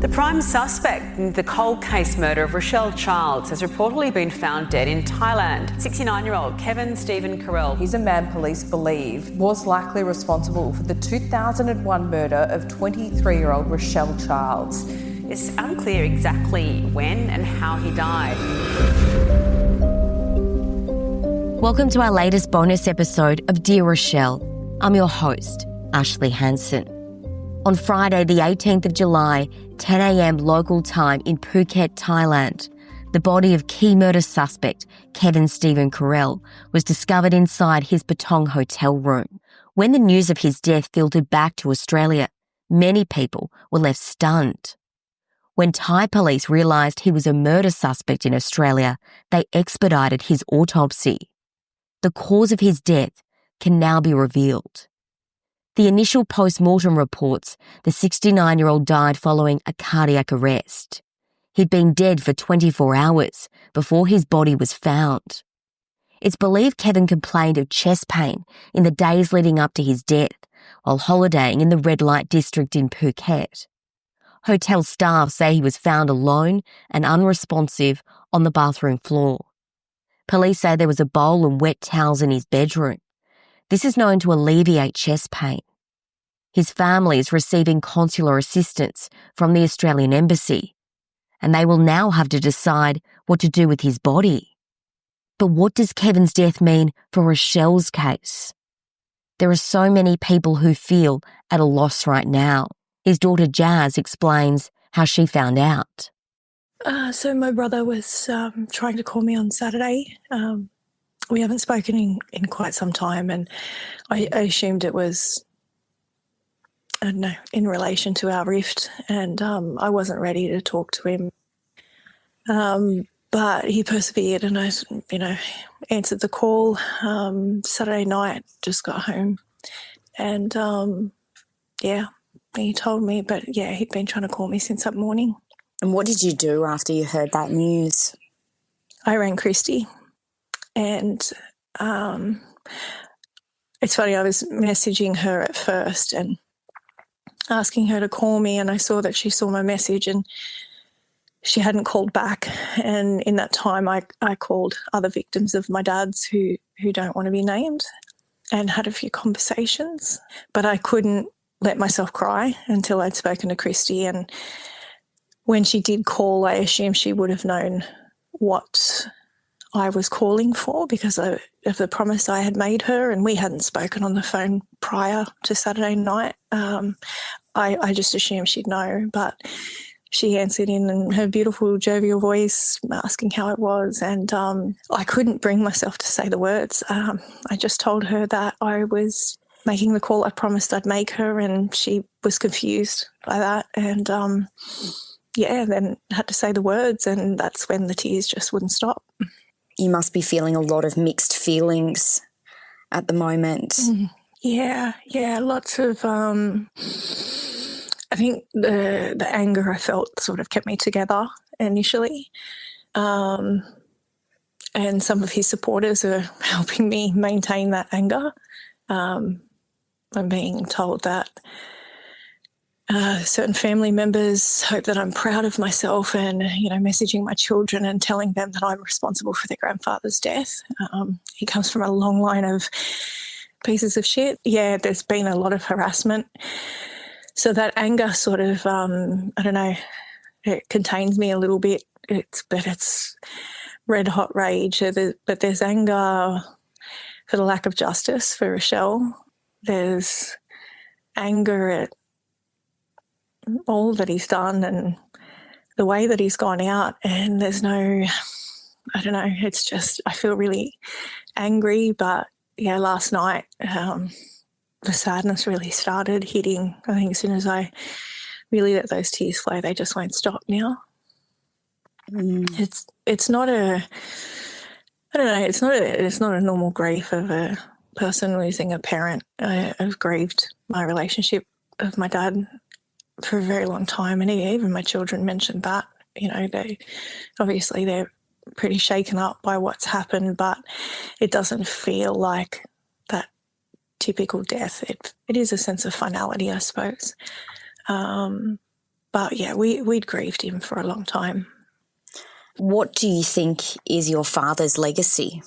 The prime suspect in the cold case murder of Rachelle Childs has reportedly been found dead in Thailand. 69-year-old Kevin Steven Correll. He's a man police believe was likely responsible for the 2001 murder of 23-year-old Rachelle Childs. It's unclear exactly when and how he died. Welcome to our latest bonus episode of Dear Rachelle. I'm your host, Ashlea Hansen. On Friday, the 18th of July, 10 a.m. local time in Phuket, Thailand, the body of key murder suspect Kevin Steven Correll was discovered inside his Patong hotel room. When the news of his death filtered back to Australia, many people were left stunned. When Thai police realised he was a murder suspect in Australia, they expedited his autopsy. The cause of his death can now be revealed. The initial post-mortem reports the 69-year-old died following a cardiac arrest. He'd been dead for 24 hours before his body was found. It's believed Kevin complained of chest pain in the days leading up to his death while holidaying in the red light district in Phuket. Hotel staff say he was found alone and unresponsive on the bathroom floor. Police say there was a bowl and wet towels in his bedroom. This is known to alleviate chest pain. His family is receiving consular assistance from the Australian Embassy, and they will now have to decide what to do with his body. But what does Kevin's death mean for Rachelle's case? There are so many people who feel at a loss right now. His daughter Jazz explains how she found out. So my brother was trying to call me on Saturday. We haven't spoken in quite some time, and I assumed it was, I don't know, in relation to our rift, and I wasn't ready to talk to him. But he persevered, and I, answered the call. Saturday night, just got home, and he told me, but he'd been trying to call me since that morning. And what did you do after you heard that news? I rang Christy. And it's funny, I was messaging her at first and asking her to call me, and I saw that she saw my message and she hadn't called back. And in that time I called other victims of my dad's who don't want to be named and had a few conversations. But I couldn't let myself cry until I'd spoken to Christy. And when she did call, I assumed she would have known what I was calling for because of the promise I had made her, and we hadn't spoken on the phone prior to Saturday night. I just assumed she'd know, but she answered in her beautiful, jovial voice, asking how it was, and I couldn't bring myself to say the words. I just told her that I was making the call I promised I'd make her, and she was confused by that, and then had to say the words, and that's when the tears just wouldn't stop. You must be feeling a lot of mixed feelings at the moment. Yeah, lots of, I think the anger I felt sort of kept me together initially. And some of his supporters are helping me maintain that anger. I'm being told that certain family members hope that I'm proud of myself, and, messaging my children and telling them that I'm responsible for their grandfather's death. He comes from a long line of pieces of shit. Yeah, there's been a lot of harassment. So that anger sort of, I don't know, it contains me a little bit. It's red hot rage. But there's anger for the lack of justice for Rachelle. There's anger at all that he's done and the way that he's gone out, and there's no, I don't know, it's just, I feel really angry. But last night the sadness really started hitting. I think as soon as I really let those tears flow, they just won't stop now. It's not a, I don't know, it's not a normal grief of a person losing a parent. I've grieved my relationship of my dad for a very long time, and even my children mentioned that. They're pretty shaken up by what's happened, but it doesn't feel like that typical death. It is a sense of finality, I suppose. But yeah, we'd grieved him for a long time. What do you think is your father's legacy?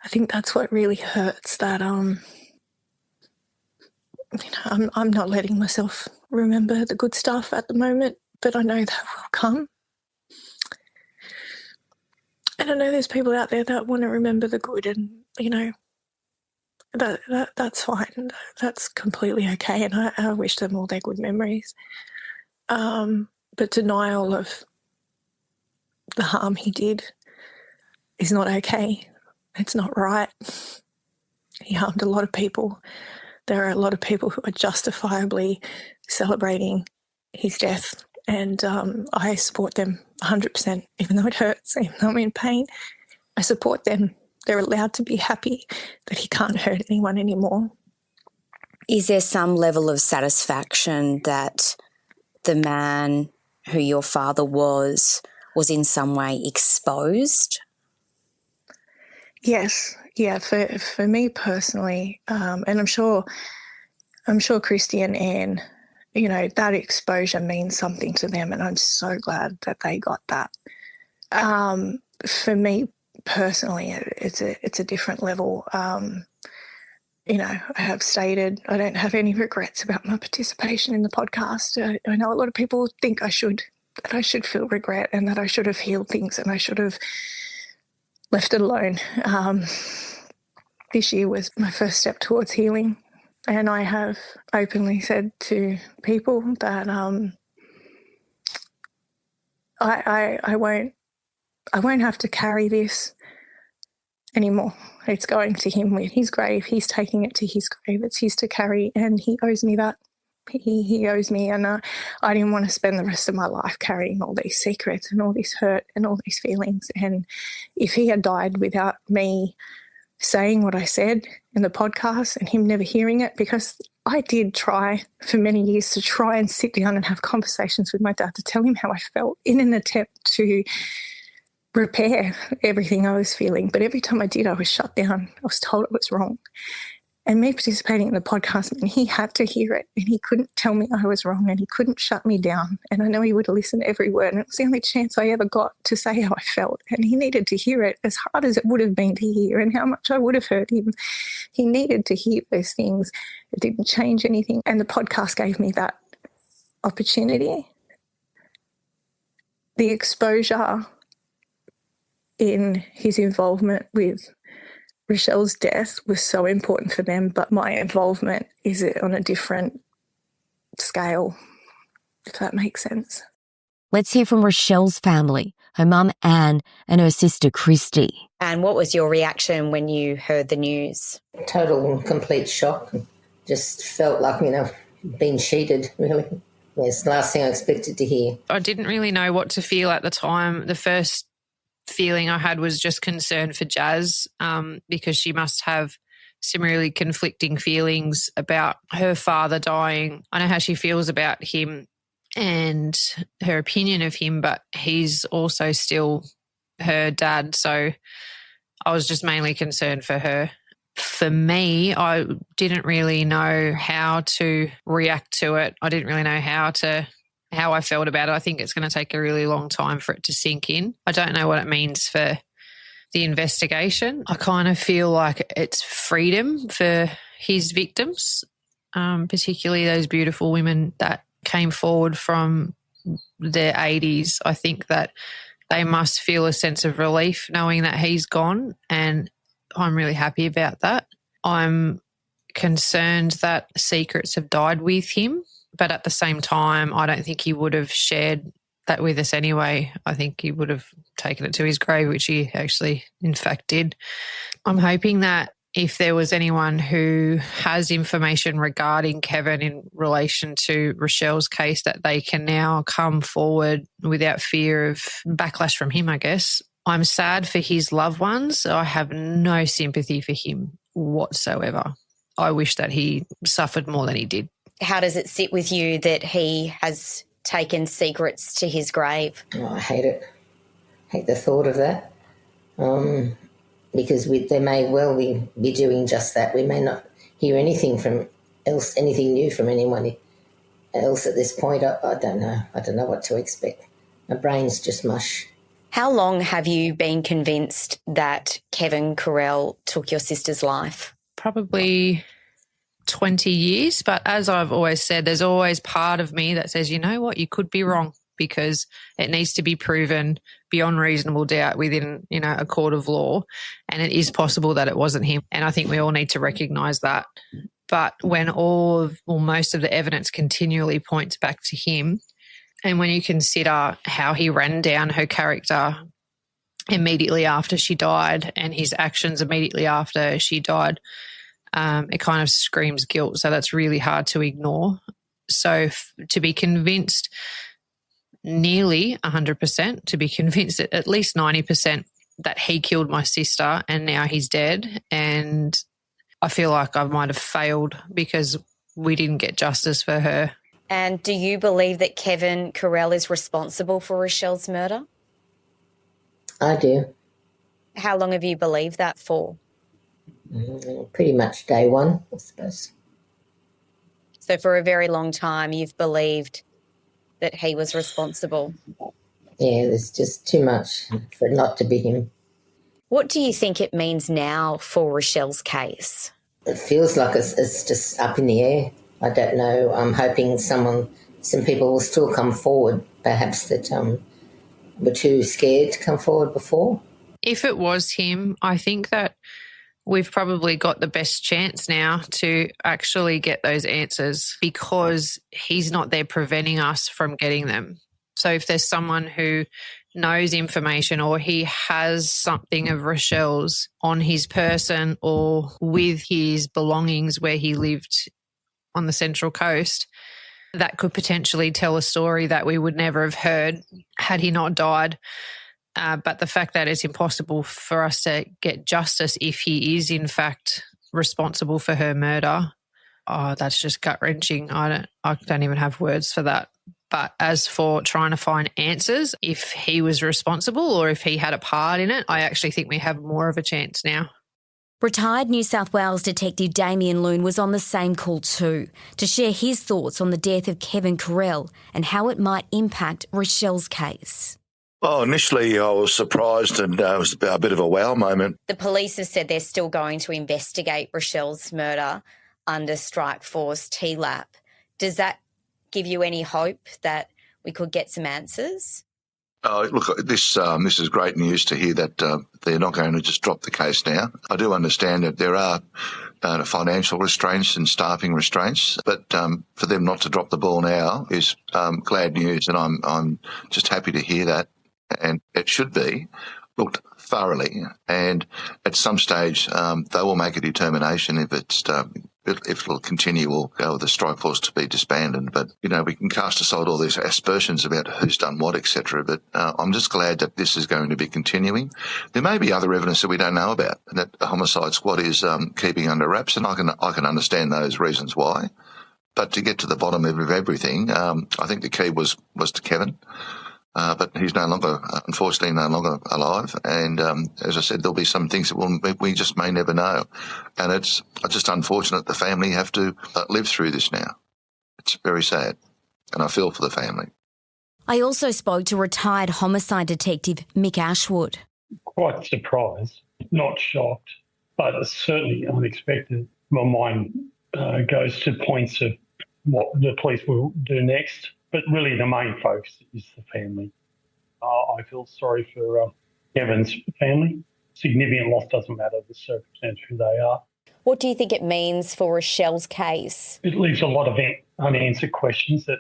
I think that's what really hurts, that I'm not letting myself remember the good stuff at the moment, but I know that will come. And I know there's people out there that want to remember the good, and, that's fine. That's completely okay, and I wish them all their good memories. But denial of the harm he did is not okay. It's not right. He harmed a lot of people. There are a lot of people who are justifiably celebrating his death, and I support them 100%, even though it hurts, even though I'm in pain. I support them. They're allowed to be happy that he can't hurt anyone anymore. Is there some level of satisfaction that the man who your father was in some way exposed? Yes, yeah. For me personally, and I'm sure Christy and Anne, that exposure means something to them, and I'm so glad that they got that. For me personally, it's a different level. I have stated I don't have any regrets about my participation in the podcast. I know a lot of people think that I should feel regret, and that I should have healed things, and I should have left it alone. This year was my first step towards healing, and I have openly said to people that I won't have to carry this anymore. It's going to him with his grave. He's taking it to his grave. It's his to carry, and he owes me that. He owes me, and I didn't want to spend the rest of my life carrying all these secrets and all this hurt and all these feelings. And if he had died without me saying what I said in the podcast and him never hearing it, because I did try for many years to try and sit down and have conversations with my dad to tell him how I felt in an attempt to repair everything I was feeling. But every time I did, I was shut down. I was told it was wrong. And me participating in the podcast, and he had to hear it, and he couldn't tell me I was wrong, and he couldn't shut me down. And I know he would have listened to every word, and it was the only chance I ever got to say how I felt. And he needed to hear it, as hard as it would have been to hear, and how much I would have hurt him. He needed to hear those things. It didn't change anything. And the podcast gave me that opportunity. The exposure in his involvement with Rachelle's death was so important for them, but my involvement is on a different scale, if that makes sense. Let's hear from Rachelle's family, her mum Anne and her sister Christy. And what was your reaction when you heard the news? Total and complete shock. Just felt like, being cheated, really. It's the last thing I expected to hear. I didn't really know what to feel at the time. The first feeling I had was just concern for Jazz, because she must have some really conflicting feelings about her father dying. I know how she feels about him and her opinion of him, but he's also still her dad. So I was just mainly concerned for her. For me, I didn't really know how to react to it. I didn't really know how I felt about it. I think it's going to take a really long time for it to sink in. I don't know what it means for the investigation. I kind of feel like it's freedom for his victims, particularly those beautiful women that came forward from their 80s. I think that they must feel a sense of relief knowing that he's gone, and I'm really happy about that. I'm concerned that secrets have died with him, but at the same time, I don't think he would have shared that with us anyway. I think he would have taken it to his grave, which he actually, in fact, did. I'm hoping that if there was anyone who has information regarding Kevin in relation to Rachelle's case, that they can now come forward without fear of backlash from him, I guess. I'm sad for his loved ones. I have no sympathy for him whatsoever. I wish that he suffered more than he did. How does it sit with you that he has taken secrets to his grave? Oh, I hate it. I hate the thought of that. Because they may well be doing just that. We may not hear anything from else, anything new from anyone else at this point. I don't know. I don't know what to expect. My brain's just mush. How long have you been convinced that Kevin Correll took your sister's life? Probably 20 years. But as I've always said, there's always part of me that says, you know what, you could be wrong, because it needs to be proven beyond reasonable doubt within, a court of law. And it is possible that it wasn't him. And I think we all need to recognise that. But when most of the evidence continually points back to him, and when you consider how he ran down her character immediately after she died and his actions immediately after she died, it kind of screams guilt. So that's really hard to ignore. So to be convinced nearly 100%, to be convinced at least 90% that he killed my sister and now he's dead, and I feel like I might have failed because we didn't get justice for her. And do you believe that Kevin Correll is responsible for Rachelle's murder? I do. How long have you believed that for? Pretty much day one, I suppose. So for a very long time you've believed that he was responsible? Yeah, there's just too much for it not to be him. What do you think it means now for Rachelle's case? It feels like it's just up in the air. I don't know. I'm hoping some people will still come forward, perhaps that were too scared to come forward before. If it was him, I think that we've probably got the best chance now to actually get those answers, because he's not there preventing us from getting them. So if there's someone who knows information, or he has something of Rachelle's on his person or with his belongings where he lived on the Central Coast, that could potentially tell a story that we would never have heard had he not died. But the fact that it's impossible for us to get justice if he is in fact responsible for her murder, that's just gut-wrenching. I don't even have words for that. But as for trying to find answers, if he was responsible or if he had a part in it, I actually think we have more of a chance now. Retired New South Wales detective Damien Loon was on the same call too, to share his thoughts on the death of Kevin Correll and how it might impact Rachelle's case. Oh, initially I was surprised, and it was a bit of a wow moment. The police have said they're still going to investigate Rachelle's murder under Strike Force TLAP. Does that give you any hope that we could get some answers? Look, this is great news to hear that they're not going to just drop the case now. I do understand that there are financial restraints and staffing restraints, but for them not to drop the ball now is glad news, and I'm just happy to hear that. And it should be looked thoroughly, and at some stage they will make a determination if it'll continue or go with the strike force to be disbanded. But, we can cast aside all these aspersions about who's done what, etc. But I'm just glad that this is going to be continuing. There may be other evidence that we don't know about, and that the homicide squad is keeping under wraps, and I can understand those reasons why. But to get to the bottom of everything, I think the key was to Kevin. But he's unfortunately no longer alive. And as I said, there'll be some things that we just may never know. And it's just unfortunate the family have to live through this now. It's very sad, and I feel for the family. I also spoke to retired homicide detective Mick Ashwood. Quite surprised, not shocked, but it's certainly unexpected. My mind goes to points of what the police will do next. But really the main focus is the family. I feel sorry for Kevin's family. Significant loss doesn't matter the circumstance who they are. What do you think it means for Rachelle's case? It leaves a lot of unanswered questions that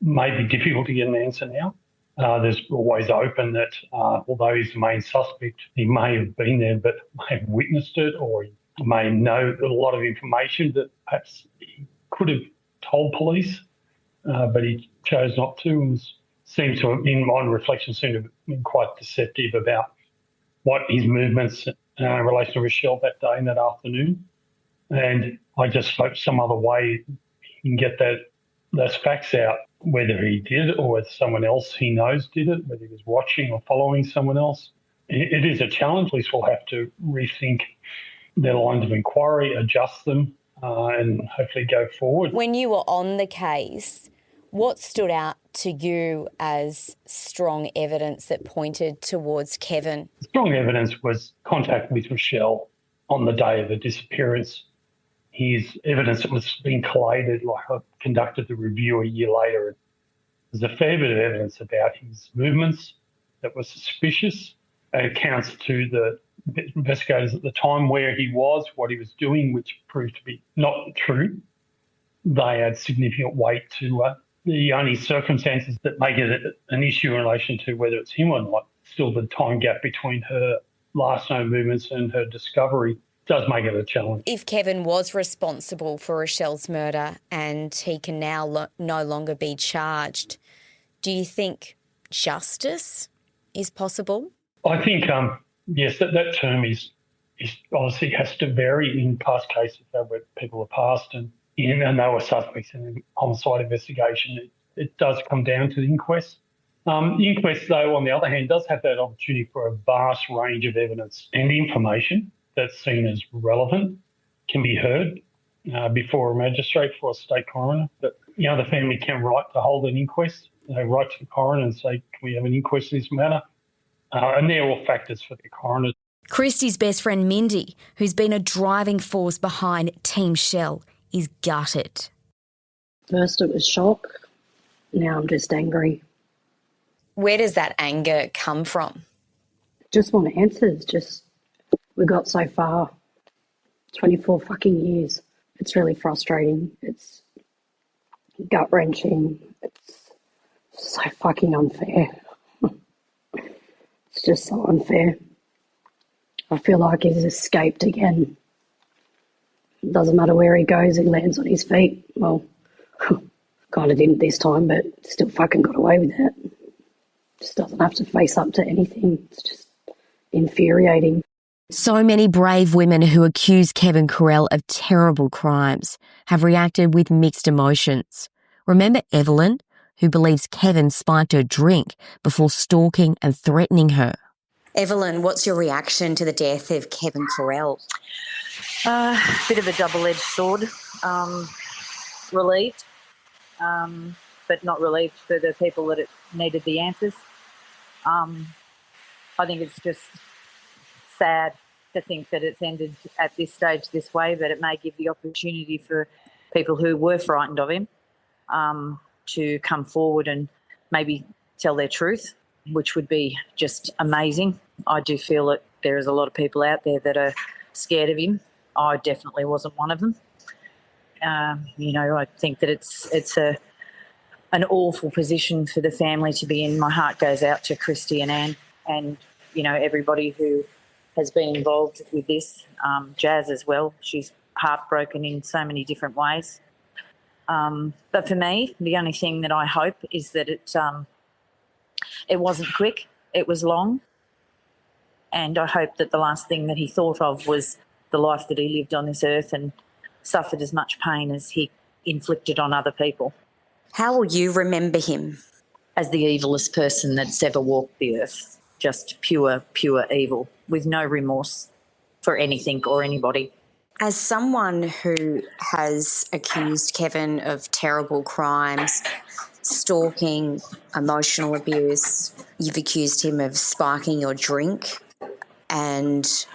may be difficult to get an answer now. There's always open that although he's the main suspect, he may have been there but may have witnessed it, or he may know a lot of information that perhaps he could have told police. But he chose not to, and seems to, in my reflection, seemed to have been quite deceptive about what his movements in relation to Rachelle that day and that afternoon. And I just hope some other way he can get those facts out, whether he did it or whether someone else he knows did it, whether he was watching or following someone else. It is a challenge. Police will have to rethink their lines of inquiry, adjust them, and hopefully go forward. When you were on the case, what stood out to you as strong evidence that pointed towards Kevin? Strong evidence was contact with Rachelle on the day of the disappearance. His evidence that was being collated, like I conducted the review a year later. There's a fair bit of evidence about his movements that was suspicious. It accounts to the investigators at the time where he was, what he was doing, which proved to be not true. They add significant weight to the only circumstances that make it an issue in relation to whether it's him or not. Still, the time gap between her last known movements and her discovery does make it a challenge. If Kevin was responsible for Rachelle's murder and he can now no longer be charged, do you think justice is possible? I think, yes, that term is obviously has to vary in past cases where people are passed and they were suspects in a homicide investigation. It does come down to the inquest. The inquest, though, on the other hand, does have that opportunity for a vast range of evidence and information that's seen as relevant, can be heard before a magistrate, for a state coroner. But, the family can write to hold an inquest. They write to the coroner and say, can we have an inquest in this matter? And they're all factors for the coroner. Christy's best friend Mindy, who's been a driving force behind Team Shell, is gutted. First it was shock, now I'm just angry. Where does that anger come from? Just want answers, we got so far, 24 fucking years. It's really frustrating, it's gut-wrenching, it's so fucking unfair. It's just so unfair. I feel like he's escaped again. It doesn't matter where he goes, he lands on his feet. Well, kind of didn't this time, but still fucking got away with it. Just doesn't have to face up to anything. It's just infuriating. So many brave women who accuse Kevin Correll of terrible crimes have reacted with mixed emotions. Remember Evelyn, who believes Kevin spiked her drink before stalking and threatening her? Evelyn, what's your reaction to the death of Kevin Correll? Bit of a double-edged sword. Relieved, but not relieved for the people that it needed the answers. I think it's just sad to think that it's ended at this stage this way, but it may give the opportunity for people who were frightened of him to come forward and maybe tell their truth, which would be just amazing. I do feel that there is a lot of people out there that are scared of him. I definitely wasn't one of them. I think that it's an awful position for the family to be in. My heart goes out to Christy and Anne and, everybody who has been involved with this, Jazz as well. She's heartbroken in so many different ways. But for me, the only thing that I hope is that it wasn't quick, it was long. And I hope that the last thing that he thought of was the life that he lived on this earth and suffered as much pain as he inflicted on other people. How will you remember him? As the evilest person that's ever walked the earth. Just pure evil, with no remorse for anything or anybody. As someone who has accused Kevin of terrible crimes, stalking, emotional abuse, you've accused him of spiking your drink and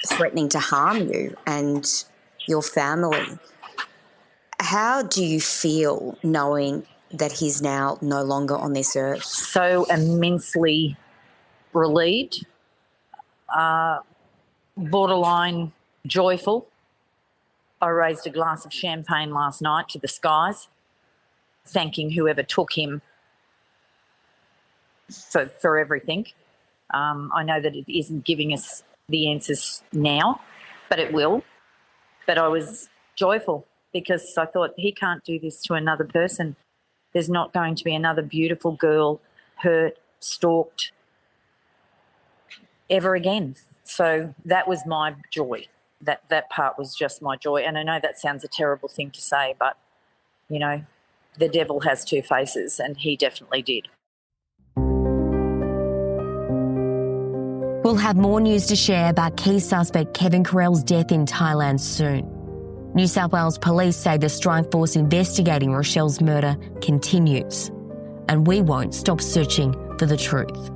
threatening to harm you and your family. How do you feel knowing that he's now no longer on this earth? So immensely relieved, borderline joyful. I raised a glass of champagne last night to the skies, thanking whoever took him for everything. I know that it isn't giving us the answers now, but it will. But I was joyful because I thought he can't do this to another person. There's not going to be another beautiful girl hurt, stalked ever again. So that was my joy. That part was just my joy. And I know that sounds a terrible thing to say, but, the devil has two faces, and he definitely did. We'll have more news to share about key suspect Kevin Correll's death in Thailand soon. New South Wales Police say the strike force investigating Rachelle's murder continues, and we won't stop searching for the truth.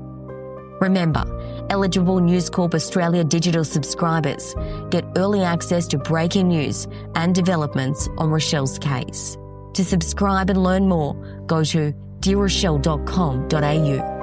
Remember, eligible News Corp Australia digital subscribers get early access to breaking news and developments on Rachelle's case. To subscribe and learn more, go to dearrachelle.com.au.